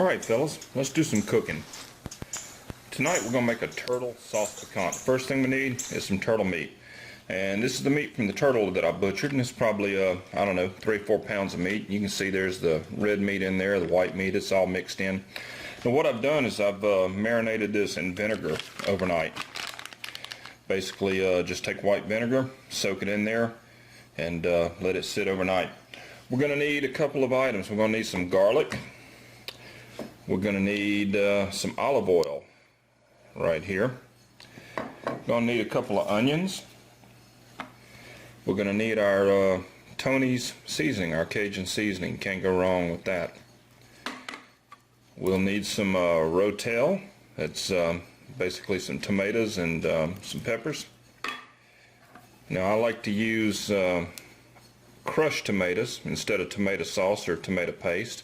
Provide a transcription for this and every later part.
Alright fellas, let's do some cooking. Tonight we're going to make a turtle sauce piquant. First thing we need is some turtle meat. And this is the meat from the turtle that I butchered, and it's probably, I don't know, 3 or 4 pounds of meat. You can see there's the red meat in there, the white meat, it's all mixed in. Now what I've done is I've marinated this in vinegar overnight. Basically just take white vinegar, soak it in there, and let it sit overnight. We're going to need a couple of items. We're going to need some garlic. We're going to need some olive oil right here. We're going to need a couple of onions. We're going to need our Tony's seasoning, our Cajun seasoning. Can't go wrong with that. We'll need some rotel. That's basically some tomatoes and some peppers. Now I like to use crushed tomatoes instead of tomato sauce or tomato paste.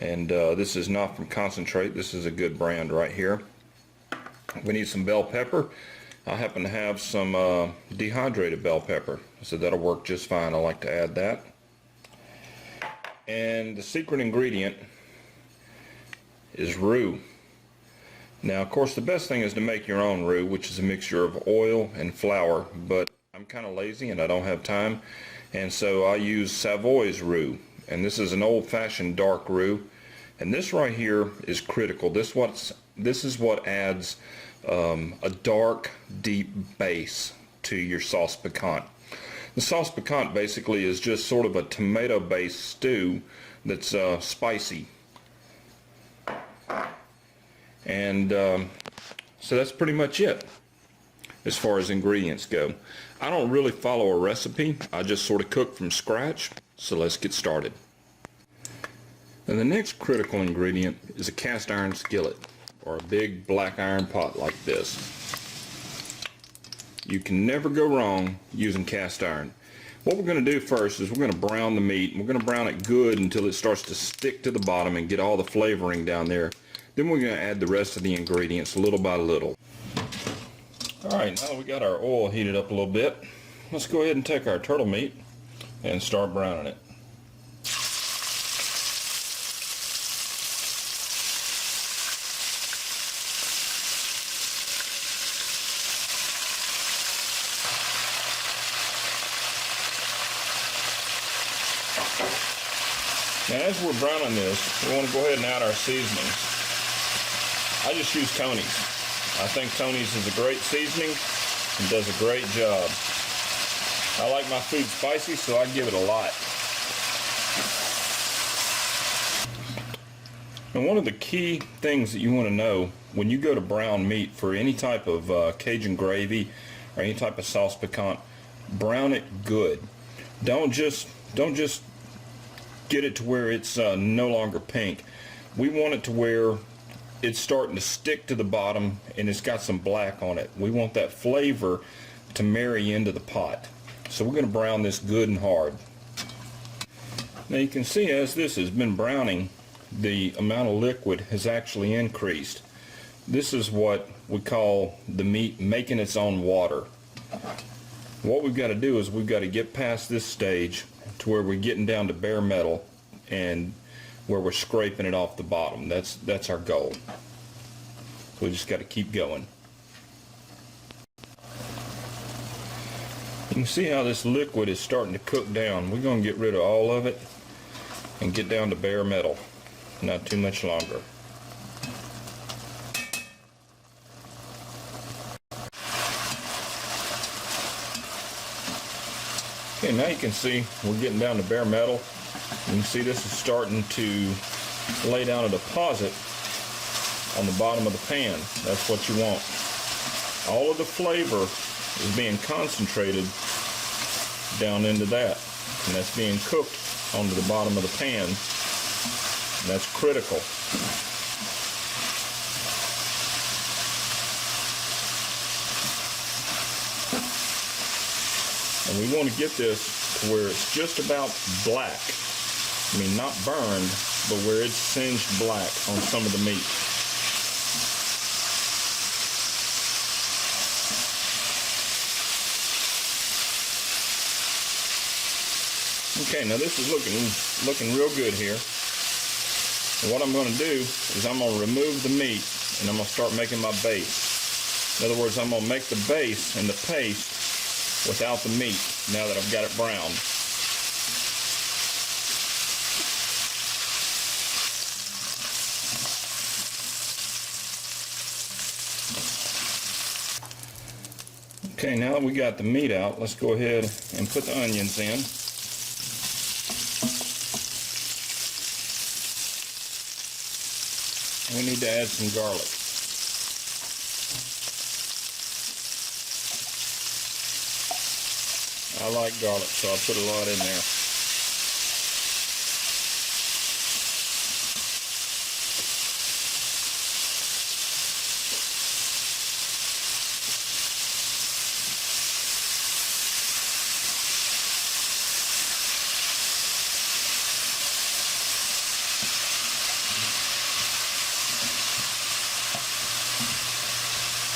And this is not from concentrate. This is a good brand right here. We need some bell pepper. I happen to have some dehydrated bell pepper, so that'll work just fine. I like to add that. And the secret ingredient is roux. Now of course the best thing is to make your own roux, which is a mixture of oil and flour, but I'm kind of lazy and I don't have time, and so I use Savoy's roux. And this is an old-fashioned dark roux, and this right here is critical. This is what adds a dark, deep base to your sauce piquant. The sauce piquant basically is just sort of a tomato-based stew that's spicy, and so that's pretty much it as far as ingredients go. I don't really follow a recipe. I just sort of cook from scratch. So let's get started. And the next critical ingredient is a cast iron skillet, or a big black iron pot like this. You can never go wrong using cast iron. What we're going to do first is we're going to brown the meat. We're going to brown it good until it starts to stick to the bottom and get all the flavoring down there. Then we're going to add the rest of the ingredients little by little. Alright, now that we got our oil heated up a little bit, let's go ahead and take our turtle meat and start browning it. Now as we're browning this, we want to go ahead and add our seasonings. I just use Tony's. I think Tony's is a great seasoning and does a great job. I like my food spicy, so I give it a lot. And one of the key things that you want to know when you go to brown meat for any type of Cajun gravy or any type of sauce piquant, brown it good. Don't just get it to where it's no longer pink. We want it to where it's starting to stick to the bottom and it's got some black on it. We want that flavor to marry into the pot. So we're going to brown this good and hard. Now you can see as this has been browning, the amount of liquid has actually increased. This is what we call the meat making its own water. What we've got to do is we've got to get past this stage to where we're getting down to bare metal and where we're scraping it off the bottom. That's our goal. So we just got to keep going. You can see how this liquid is starting to cook down. We're going to get rid of all of it and get down to bare metal. Not too much longer. Okay, now you can see we're getting down to bare metal. You can see this is starting to lay down a deposit on the bottom of the pan. That's what you want. All of the flavor is being concentrated down into that, and that's being cooked onto the bottom of the pan. And that's critical. And we want to get this to where it's just about black. I mean, not burned, but where it's singed black on some of the meat. Okay, now this is looking real good here. And what I'm going to do is I'm going to remove the meat and I'm going to start making my base. In other words, I'm going to make the base and the paste without the meat now that I've got it browned. Okay, now that we got the meat out, let's go ahead and put the onions in. We need to add some garlic. I like garlic, so I put a lot in there.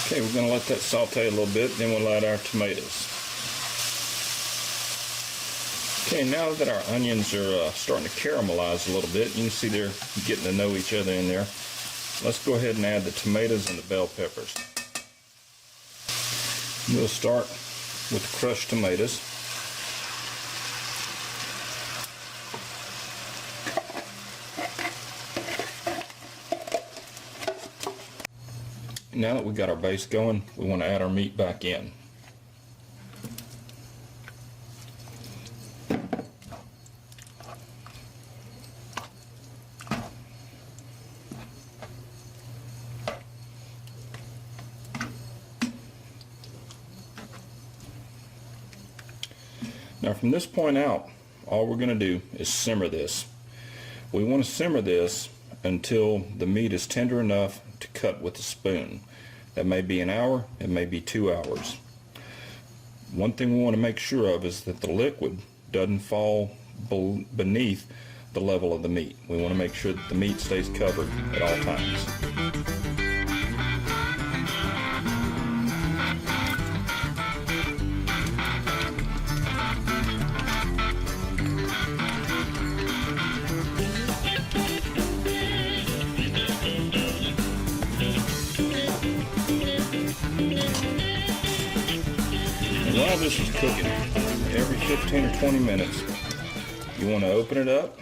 Okay, we're going to let that saute a little bit, then we'll add our tomatoes. Okay, now that our onions are starting to caramelize a little bit, you can see they're getting to know each other in there. Let's go ahead and add the tomatoes and the bell peppers. We'll start with the crushed tomatoes. Now that we've got our base going, we want to add our meat back in. Now from this point out, all we're going to do is simmer this. We want to simmer this until the meat is tender enough to cut with a spoon. That may be an hour, it may be 2 hours. One thing we want to make sure of is that the liquid doesn't fall beneath the level of the meat. We want to make sure that the meat stays covered at all times. While this is cooking, every 15 or 20 minutes, you want to open it up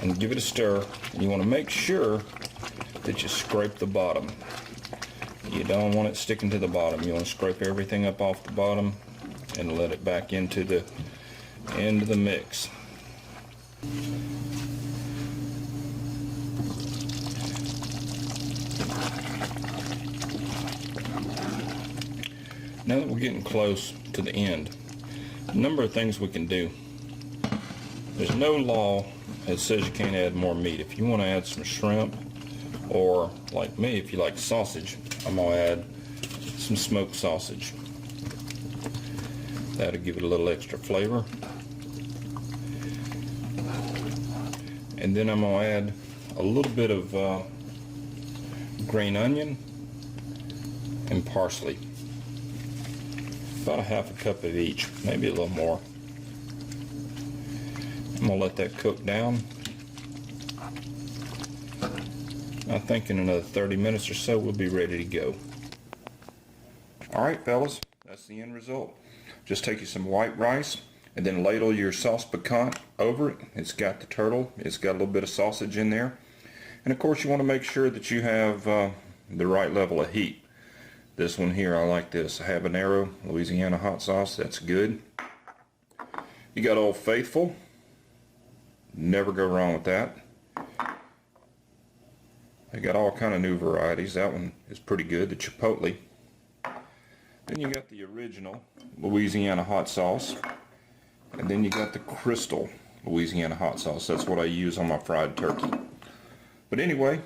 and give it a stir. And you want to make sure that you scrape the bottom. You don't want it sticking to the bottom. You want to scrape everything up off the bottom and let it back into the end of the mix. Now that we're getting close to the end, a number of things we can do. There's no law that says you can't add more meat. If you want to add some shrimp, or like me, if you like sausage, I'm going to add some smoked sausage. That'll give it a little extra flavor. And then I'm going to add a little bit of green onion and parsley. About a half a cup of each, maybe a little more. I'm going to let that cook down. I think in another 30 minutes or so we'll be ready to go. Alright fellas, that's the end result. Just take you some white rice and then ladle your sauce piquant over it. It's got the turtle, it's got a little bit of sausage in there. And of course you want to make sure that you have the right level of heat. This one here, I like this habanero Louisiana hot sauce. That's good. You got Old Faithful. Never go wrong with that. They got all kind of new varieties. That one is pretty good, the chipotle. Then you got the original Louisiana hot sauce. And then you got the Crystal Louisiana hot sauce. That's what I use on my fried turkey. But anyway,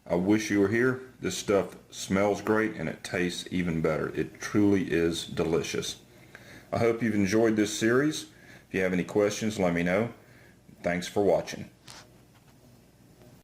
I wish you were here. This stuff smells great and it tastes even better. It truly is delicious. I hope you've enjoyed this series. If you have any questions, let me know. Thanks for watching.